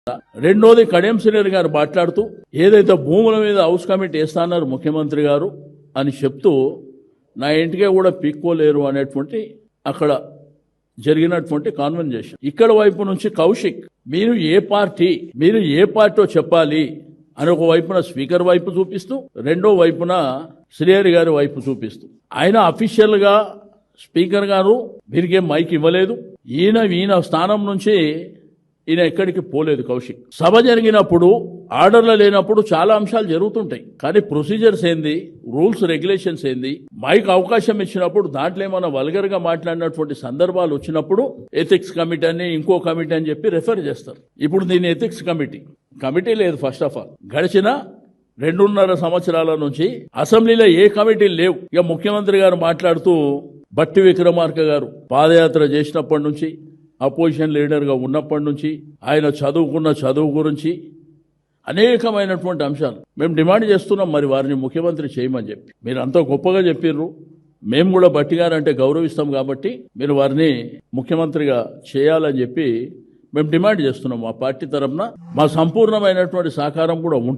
రెండోది కడియం శ్రీహరి గారు మాట్లాడుతూ ఏదైతే భూముల మీద హౌస్ కమిటీ వేస్తాన్నారు ముఖ్యమంత్రి గారు అని చెప్తూ నా ఇంటికే కూడా పీక్కోలేరు అనేటువంటి అక్కడ జరిగినటువంటి కాన్వర్జేషన్. ఇక్కడ వైపు నుంచి కౌశిక్ మీరు ఏ పార్టీ చెప్పాలి అని ఒక వైపున స్పీకర్ వైపు చూపిస్తూ రెండో వైపున శ్రీహరి గారి వైపు చూపిస్తూ ఆయన అఫీషియల్ గా స్పీకర్ గారు వీరికే మైక్ ఇవ్వలేదు. ఈయన స్థానం నుంచి ఈయన ఎక్కడికి పోలేదు. కౌశిక్ సభ జరిగినప్పుడు ఆర్డర్లు లేనప్పుడు చాలా అంశాలు జరుగుతుంటాయి, కానీ ప్రొసీజర్స్ ఏంది, రూల్స్ రెగ్యులేషన్స్ ఏంది, మైక్ అవకాశం ఇచ్చినప్పుడు దాంట్లో ఏమైనా వల్గర్ గా మాట్లాడినటువంటి సందర్భాలు వచ్చినప్పుడు ఎథిక్స్ కమిటీ అని ఇంకో కమిటీ అని చెప్పి రెఫర్ చేస్తారు. ఇప్పుడు దీని ఎథిక్స్ కమిటీ లేదు. ఫస్ట్ ఆఫ్ ఆల్ గడిచిన 2.5 సంవత్సరాల నుంచి అసెంబ్లీలో ఏ కమిటీలు లేవు. ఇక ముఖ్యమంత్రి గారు మాట్లాడుతూ బట్టి విక్రమార్క గారు పాదయాత్ర చేసినప్పటి నుంచి అపోజిషన్ లీడర్గా ఉన్నప్పటి నుంచి ఆయన చదువుకున్న చదువు గురించి అనేకమైనటువంటి అంశాలు మేము డిమాండ్ చేస్తున్నాం. మరి వారిని ముఖ్యమంత్రి చేయమని చెప్పి మీరు అంత గొప్పగా చెప్పిర్రు. మేము కూడా బట్టి గారు అంటే గౌరవిస్తాం కాబట్టి మీరు వారిని ముఖ్యమంత్రిగా చేయాలని చెప్పి మేము డిమాండ్ చేస్తున్నాం. మా పార్టీ తరఫున మా సంపూర్ణమైనటువంటి సహకారం కూడా ఉంటుంది.